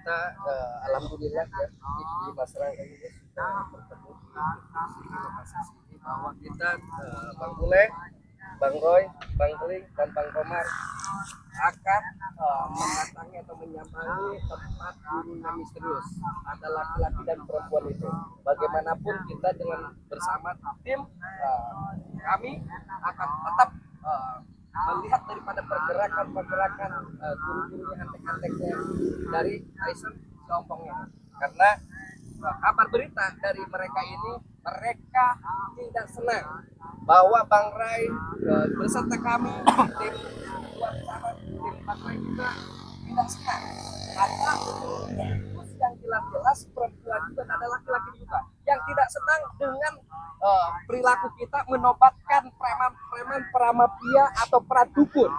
kita alhamdulillah ya di masyarakat ini sudah bertemu di lokasi sini bahwa kita Bang Bule, Bang Roy, Bang Keling, dan Bang Komar akan mendatangi atau menyambangi tempat gurunya misterius. Ada laki-laki dan perempuan itu. Bagaimanapun kita dengan bersama tim kami akan tetap melihat daripada pergerakan guru-gurunya antek-anteknya dari Aisyah Kelompongnya. Karena kabar berita dari mereka ini, mereka tidak senang bahwa Bang Rai beserta kami tim Bang Rai juga tidak senang karena yang jelas-jelas perempuan itu adalah laki-laki juga yang tidak senang dengan perilaku kita menobatkan preman-preman pramapia atau pradukun,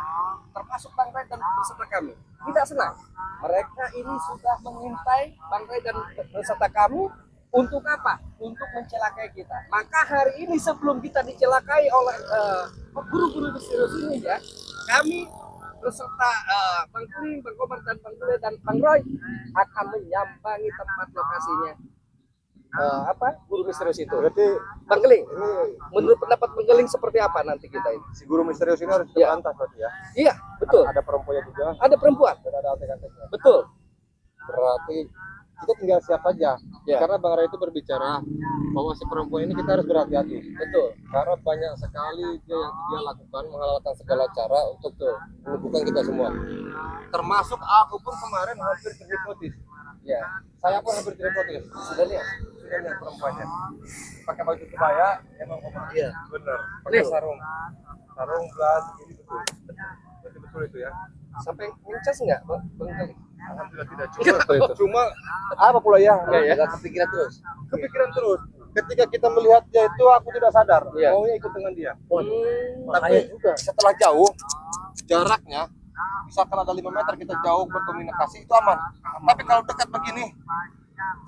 termasuk Bang Rai dan beserta kami tidak senang. Mereka ini sudah mengintai Bang Rai dan beserta kami untuk apa? Untuk mencelakai kita. Maka hari ini sebelum kita dicelakai oleh guru-guru misterius ini ya, kami beserta Bang Kuning, Bang Komar, dan Bang Bule dan Bang Roy akan menyambangi tempat lokasinya guru misterius itu. Berarti Bang Keling, ini menurut pendapat Bang Keling seperti apa nanti kita ini? si guru misterius ini harus dibantah berarti ya? Iya, betul. Ada perempuannya juga. Ada perempuan. Dan ada antek-anteknya. Betul. Berarti kita tinggal siap aja. Ya. Karena Bang Rai itu berbicara bahwa si perempuan ini kita harus berhati-hati. Betul. Karena banyak sekali dia lakukan menghalalkan segala cara untuk menipukan kita semua. Termasuk aku pun kemarin hampir terhipnotis. Ya. Saya pun hampir terhipnotis. Sudah lihat perempuannya. Pakai baju kebaya, emang Komar. Iya. Benar. Pakai Nih. sarung gas ini betul. Betul itu ya. Sampai mencas nggak, Bang Keling? Alhamdulillah tidak. Cuma apa pula ya? Nggak kepikiran terus. Kepikiran terus. Ketika kita melihat dia itu, aku tidak sadar. Iya. Maunya ikut dengan dia. Tapi juga setelah jauh jaraknya, misalkan ada 5 meter kita jauh berkomunikasi itu aman. Tapi kalau dekat begini,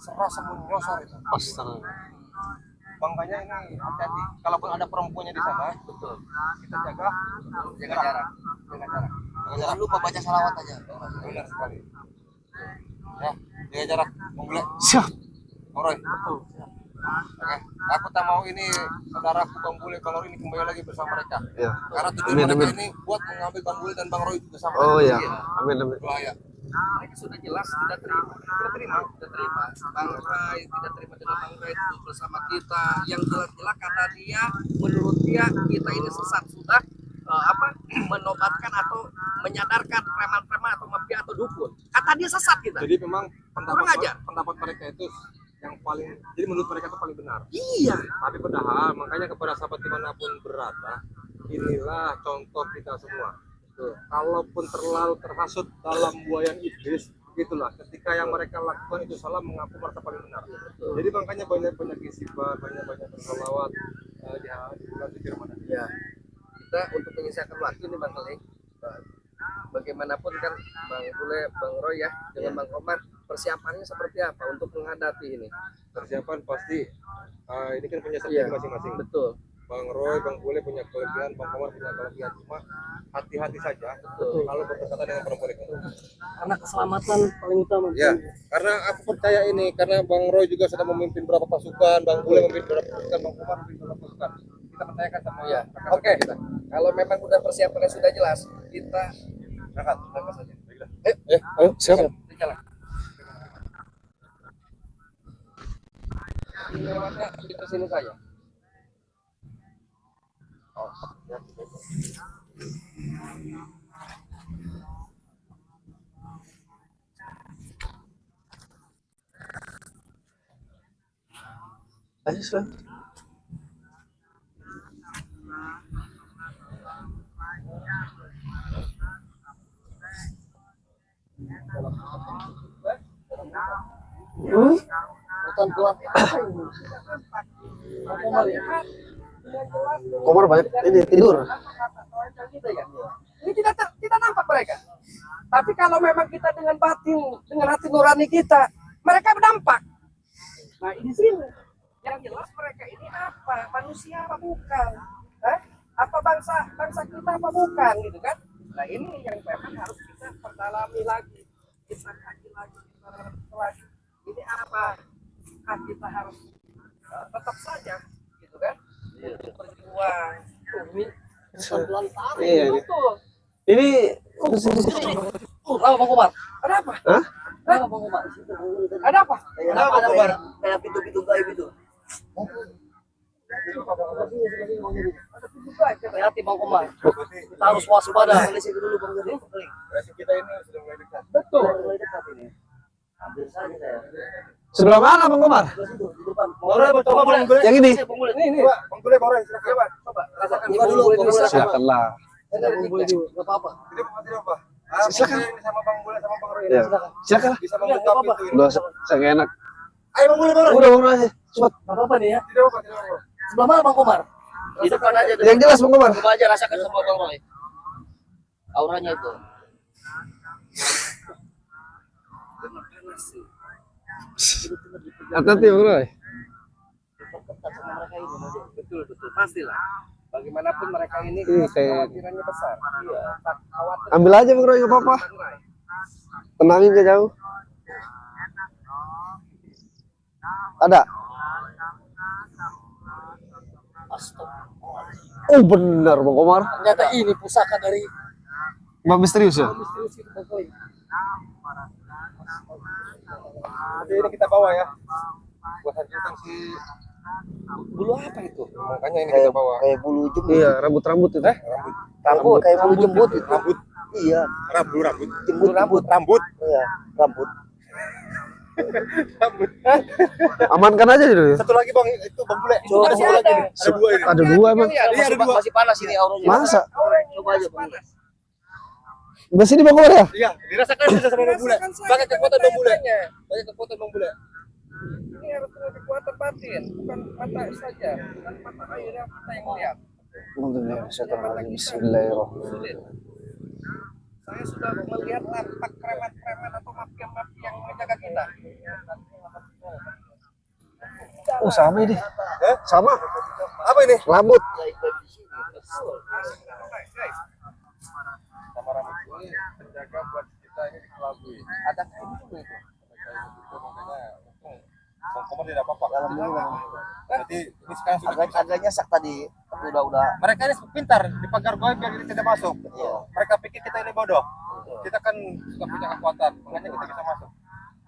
serasa menyosor itu. Makanya ini hati-hati. Kalaupun ada perempuannya di sana, betul. Kita jaga jarak. Jangan lupa baca salawat aja. Benar sekali. Ya, jaga jarak. Mau boleh? Siap. Oroy. Betul. Oke, aku tak mau ini saudaraku Bang Bule, Bang Roy ini kembali lagi bersama mereka. Iya. Karena tujuan mereka ini buat mengambil Bang Bule dan Bang Roy juga sama. Oh iya. Amin. Bahaya. Mereka sudah jelas tidak terima. Bang Rai tidak terima dengan Bang Rai itu bersama kita. Yang jelas-jelas kata dia, menurut dia kita ini sesat sudah menobatkan atau menyadarkan preman-preman atau mafia atau dukun. Kata dia sesat kita. Jadi memang Kurang ajar. pendapat mereka itu yang paling, jadi menurut mereka itu paling benar. Iya. Tapi padahal makanya kepada sahabat dimanapun berada, inilah contoh kita semua. Kalaupun terlalu terhasut dalam buayan iblis, itulah ketika yang mereka lakukan itu salah, mengaku merasa paling benar. Jadi makanya banyak istighfar, banyak bersolawat di bulan suci Ramadan. Ya. Kita untuk menyisakan waktu nih Bang Keling, bagaimanapun kan Bang Bule, Bang Roy ya dengan Bang Komar, persiapannya seperti apa untuk menghadapi ini? Persiapan pasti ini kan punya strategi masing-masing. Betul. Bang Roy, Bang Bule punya kelebihan, Bang Komar punya kelebihan, cuma hati-hati saja kalau berdekatan dengan perempuan itu. Karena keselamatan paling utama. Ya, karena aku percaya ini, karena Bang Roy juga sudah memimpin beberapa pasukan, Bang Bule memimpin beberapa pasukan, Bang Komar memimpin beberapa pasukan. Kita percayakan sama Ya. rekan-rekan Oke. kita. Kalau memang udah persiapannya sudah jelas, kita Berangkat saja. ayo, siap. Kita jalan. Ini ke sini saja. Ayo sudah. Komar banyak ini tidur. Ini tidak nampak mereka. Tapi kalau memang kita dengan batin, dengan hati nurani kita, mereka berdampak. Nah, di sini yang jelas mereka ini apa? Manusia apa bukan? Apa bangsa kita apa bukan gitu kan? Nah, ini yang memang harus kita perdalami lagi. kita kaji lagi, kita review lagi. Ini apa? Kan kita harus tetap saja, gitu kan? Berjuang. Ini pelan tarik. Iya. Betul. Ini Apa Bang Komar? Ada apa? Hah? Apa Bang Komar? Ada apa? Ada apa kabar? Kayak pintu-pintu gaib itu. Ada pintu gaib. Hati Bang Komar. Kita harus waspada. Sini dulu Bang Jody. Relasi kita ini sudah mulai dekat. Betul. Hampir saja saya. sebelah mana Bang Komar? Coba Bang Gule. Yang ini. Ini. Bang Gule, silakan. Coba, rasakan. Buka dulu, Bang Gule. Silakanlah. Enggak apa-apa. Jadi apa apa? Silakan. Ini sama Bang Gule sama Bang Roy. Ya. Silakan. Bisa membuka pintu ini. Udah saya nggak enak. Ayo Bang Gule, Udah Bang aja. Cepat. Enggak apa-apa nih ya. Tidak apa, tidak apa. Sebelah mana Bang Komar? Di depan aja. Yang jelas Bang Komar. Coba aja rasakan sama Bang Roy. Auranya itu. Hati-hati Bang Roy. Betul, pastilah. Bagaimanapun mereka ini Iya, kayak- kekhawatirannya besar. Iya, tak khawatir. Ambil aja Bang Roy nggak apa-apa. Tenangin ke jauh. Ada. Oh benar Bang Komar. Ternyata ini pusaka dari Bang misterius ya? misterius itu Bang Komar. Jadi ini kita bawa ya. Buat hancurkan si bulu apa itu? Makanya ini kita bawa. Kayak bulu jembut. Iya, rambut-rambut itu. Rambut. Kayak bulu jembut itu. Rambut. Iya. Rambut. Jembut. Rambut. Iya. Rambut. Rambut. Amankan aja dulu. Satu lagi Bang, itu Bang Bule. Coba Ada satu lagi nih. Ada dua ini. Ada dua emang. Iya, ada dua. Masih panas ini auranya. Masa? Coba aja Bang. Udah sini Bang Komar ya? Iya, dirasakan saja sama Bang Bule. Pakai kekuatan Bang Bule. Pakai kekuatan Bang Bule. Ini harus punya kekuatan batin, bukan mata saja, bukan mata air yang mata yang melihat. Bismillahirrahmanirrahim. Sulit. Saya sudah melihat tampak preman-preman atau mafia-mafia yang menjaga kita. Oh sama ini. Sama. Apa ini? Rambut. Sama rambut ini penjaga buat kita ini dikelabui. Ada kayak gitu itu. Makanya Bang Komar tidak apa-apa. Jadi ini sekarang sudah Agaknya sak tadi. Tapi udah. mereka ini pintar di pagar goib biar kita tidak masuk. Iya. Mereka pikir kita ini bodoh. Kita kan sudah punya kekuatan, makanya kita bisa masuk.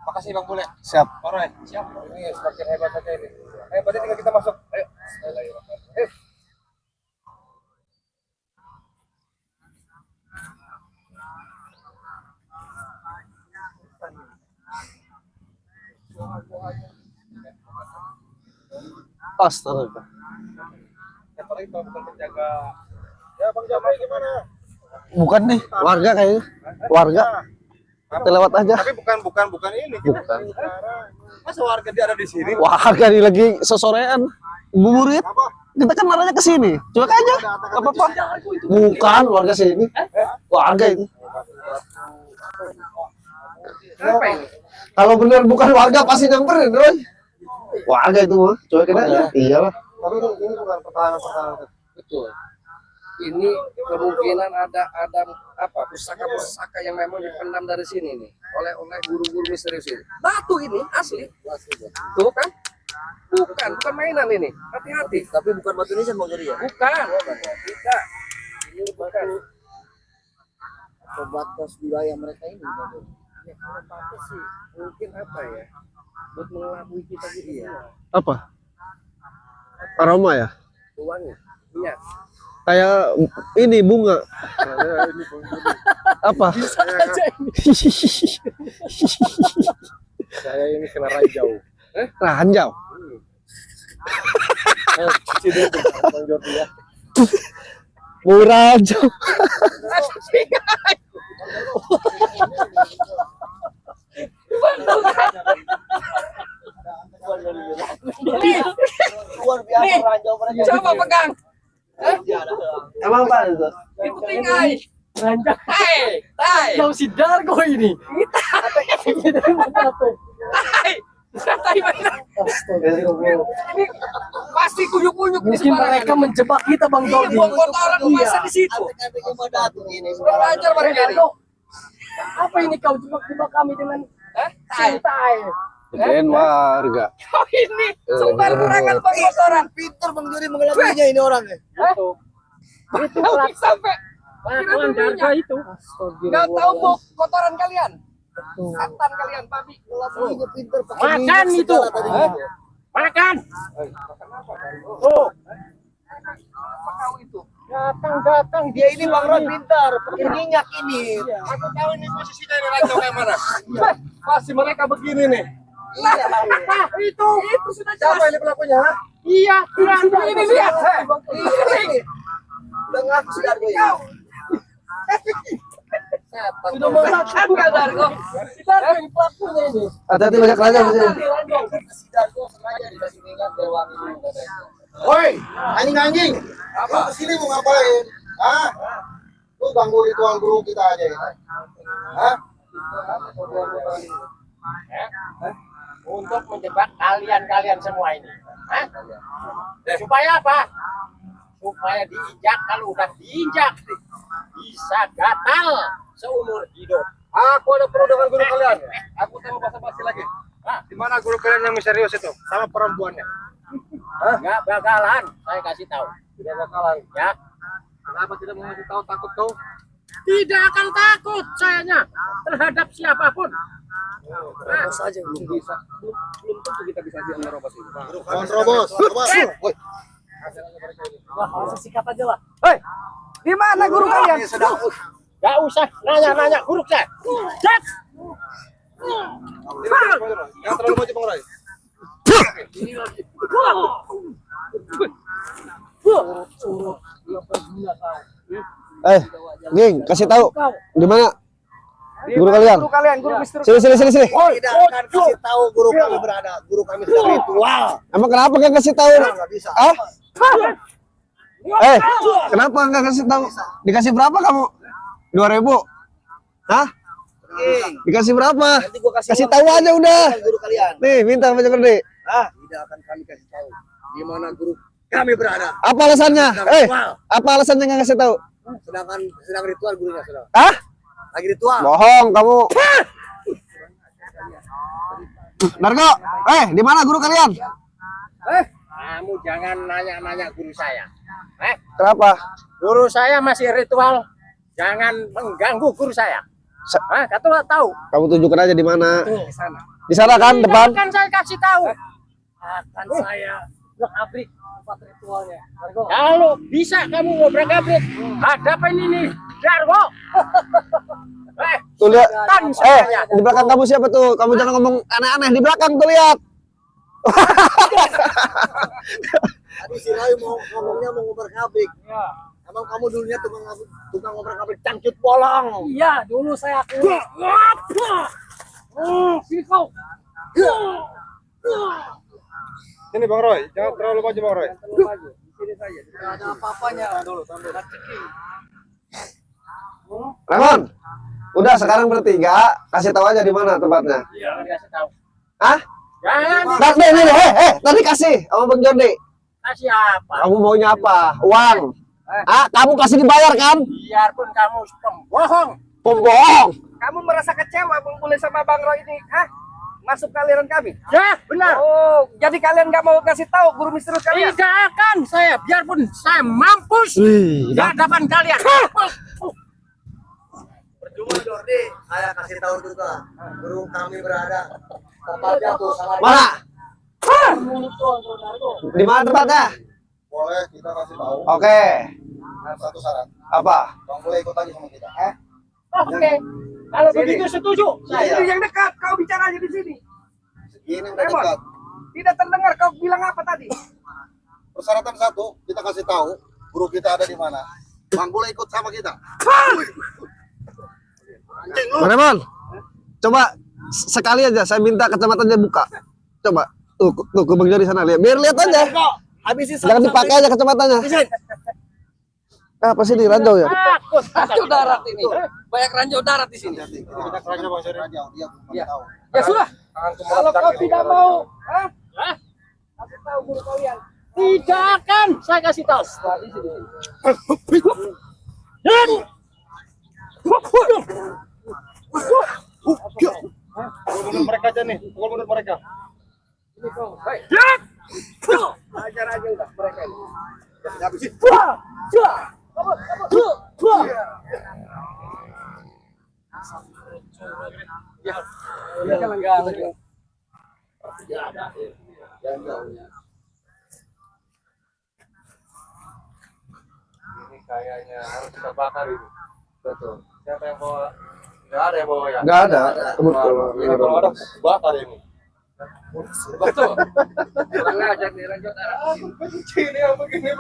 Makasih Bang Bule. Siap. Alright, siap. Ini semakin hebat saja ini. Ayo, berarti tinggal kita masuk. Ayo. Bismillahirrahmanirrahim. Astaga. Yang paling kalau bukan menjaga. Ya Bang Jamai gimana? Bukan nih, warga kayaknya. Warga. Kita lewat aja. Tapi bukan ini. Bukan. Masa warga dia ada di sini? Warga nih lagi sesorean. Buburit. Kita kan arahnya ke sini. Coba aja. Enggak apa-apa. Bukan warga sini. Warga itu. Apa ini? Kalau benar bukan warga pasti nyamperin, Roy. Warga itu mah. Coba kita aja. Iyalah. Tapi ini bukan pertahanan. Betul. Ini kemungkinan ada apa pusaka-pusaka yang memang dipendam dari sini nih oleh guru-guru misterius ini. Batu ini asli. Tuh kan? Bukan mainan ini. Hati-hati. Tapi bukan batu nisan Bang Jody ya. Bukan. Tidak. Ini bukan. Pembatas wilayah mereka ini Bang Jody. Ya, kalau apa sih? Mungkin apa ya? Buat mengelabui kita gitu ya. Apa? Aroma ya? Uangnya. Iya. Kayak ini bunga. Apa? Bisa aja ini. Saya ini kena ranjau. Ranjau. Bang Jordi ya. Murah ranjau. Luar biasa ranjau mereka. Coba pegang. Emang Pak itu? Itu tinggai. Ranjang. Tai. Kau si Dargo ini. Ini dari mana tuh? Tai mana? Ini pasti kunyuk-kunyuk. Mungkin mereka menjebak kita Bang Dodi. Buang-buang orang masa di situ. Kata-katanya mau datang ini. Kurang ajar mereka ini. Apa ini kau jebak kami dengan cintai? Kirain warga. Kau ini sembarangan pengotoran. Pinter Bang Jody mengelabuinya ini orang ya. Itu sampai kelakuan darga itu. Nggak tahu bu kotoran kalian. Santan kalian babi. Ngelabuinya pinter pakai Makan minyak itu. segala tadinya. Makan. Oh. Apa kau itu? Datang Dia ini Bang Roy pintar pakai minyak ini. Aku tahu ini posisinya ini ranjau kayak mana. Pasti mereka begini nih. Nah, itu sudah jelas. Siapa ini pelakunya? Iya, ini lihat. Ini. Udah ngaku si Dargo ini. Sudah mengatakan nggak Dargo? Si Dargo ini pelakunya ini. Hati-hati banyak raja di sini. Si Dargo sengaja dikasih minyak dewan ini. Woi, anjing-anjing. Lu kesini mau ngapain? Hah? Lu ganggu ritual guru kita aja ya? Hah? Untuk menjebak kalian semua ini. Hah? Supaya apa? Supaya diinjak, kalau udah diinjak bisa gatal seumur hidup. Aku ada perlu dengan guru kalian. Aku tahu basa-basi lagi. Di mana guru kalian yang misterius itu? Sama perempuannya. Nggak bakalan, saya kasih tahu. Tidak bakalan. Ya, Kenapa tidak mau ngasih tahu? Takut kau? tidak akan takut sayanya terhadap siapapun. saja belum bisa. Belum tentu kita bisa menerobos itu. Kontrobos. Woi. Wah, langsung sikat aja lah. Hei, di mana guru kalian? Gak usah nanya-nanya guru saya. Cek. Yang terlalu maju Bang Roy. Ging, kasih tahu di mana guru kalian? Guru kalian, guru Mister. Sini. Tidak akan kasih tahu guru kami berada. Guru kami sedang ritual. Emang kenapa nggak kasih tahu? Nggak bisa. Ah? Kenapa nggak kasih tahu? Dikasih berapa kamu? 2.000? Hah? Dikasih berapa? Nanti gua Kasih uang tahu aja udah. guru kalian. Nih, minta banyak gede. Tidak akan kami kasih tahu di mana guru kami berada. Apa alasannya? Apa alasannya nggak kasih tahu? Sedang ritual gurunya sedang. Hah? Lagi ritual. Bohong kamu. Dargo, di mana guru kalian? Kamu jangan nanya-nanya guru saya. Kenapa? Guru saya masih ritual. Jangan mengganggu guru saya. Kata tahu. Kamu tunjukkan aja di mana. Di sana. Di sana kan depan. Akan saya kasih tahu. Akan saya abrik tempat ritualnya. Kalau bisa kamu mau abrik, hadapin ini Dargo. Tuh lihat. Tan saya. Di belakang kamu siapa tuh? Kamu jangan ngomong aneh-aneh di belakang tuh lihat. Tadi si Roy ngomongnya mau ngoper kabrik. Emang kamu dulunya tukang ngoper kabrik cangcut bolong. Iya, dulu saya aku. Sini kau. Sini Bang Roy, jangan terlalu maju Bang Roy. Sini saja. Tidak ada apa-apanya. Dulu. Ramon, udah sekarang bertiga, kasih tahu aja di mana tempatnya. Iya, kasih tahu. Hah? Jangan Tadi nih, tadi kasih sama Bang Jordi. kasih apa? Kamu maunya apa? Uang. Kamu kasih dibayar kan? Biarpun kamu pembohong. Pembohong. Kamu merasa kecewa boleh sama Bang Roy ini? Masuk ke aliran kami? Ya, benar. Oh, jadi kalian nggak mau kasih tahu guru misterius kalian? Tidak akan saya, biarpun saya mampus di hadapan kalian. Percuma Jordi, saya kasih tahu juga. Guru kami berada tempatnya tuh sama Mana? Di mana tempatnya? boleh kita kasih tahu. Oke. Satu syarat. Apa? Bang boleh ikut aja sama kita. Oke. Kalau begitu setuju. Saya. Ini yang dekat, kau bicara aja di sini. Ini udah dekat. Tidak terdengar kau bilang apa tadi? Persyaratan satu, kita kasih tahu guru kita ada di mana. Bang boleh ikut sama kita. Anjing lu. Ramon. Coba sekali aja saya minta kacamatanya buka. Coba. Tuh ke Bang Jordi sana lihat. Biar lihat aja. Habisin Jangan dipakai aja kacamatanya. Apa sih di ranjau ya? Takut. Ranjau darat ini. Banyak ranjau darat di sini. Kita kerja Bang Seri. Dia belum tahu. Ya sudah. Kalau kau tidak mau, kasih tahu guru kalian. Tidak akan saya kasih tahu. Pukul mundur mereka aja nih, pukul mundur mereka. Ini kau, hei. Ajar aja udah mereka ini. Habisin. Ya, jangan enggak. Ini kayaknya harus kita bakar ini. Betul. Siapa yang bawa? Nggak ada yang bawa ya? Nggak ada. Ini kalau ada bakar ini. Betul. Kurang ajar nih lanjut. Benci ini yang begini.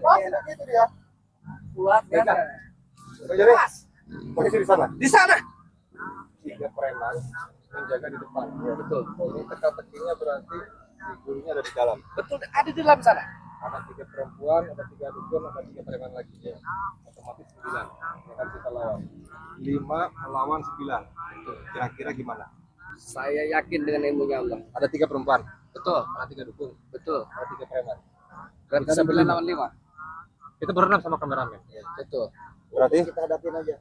Masih gitu dia. Kuat kan? Jadi posisi di sana. Di sana. 3 preman menjaga di depan. Ya, betul. Ini teka-tekinya berarti gurunya ada di dalam. Betul, ada di dalam sana. Ada 3 perempuan, ada 3 dukun, ada 3 preman lagi ya. Otomatis 9 yang harus kita lawan. 5 melawan 9. Kira-kira gimana? Saya yakin dengan ilmunya Allah. Ada 3 perempuan, Betul, ada 3 dukun, betul. ada 3 preman. Berarti Kita ada 9 lawan 5. Kita berenam sama kameramen. Betul. Berarti kita hadapin aja.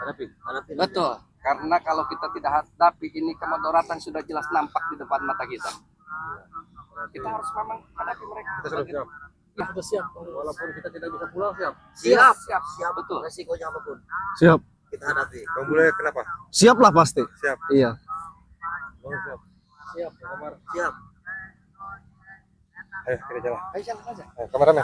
Hadapin. Betul. Karena kalau kita tidak hadapi ini kemudaratan sudah jelas nampak di depan mata kita. Kita harus memang hadapi mereka. Kita sudah siap. Ya, sudah siap. Walaupun kita tidak bisa pulang siap. Siap. Betul. Resikonya apapun Siap. kita hadapi. Bang Bule kenapa? Siap lah pasti. Siap. Iya. Bang siap. Siap. Bang Komar. Siap. Ayo kita jalan. Ayo jalan aja. Ayo kameramen.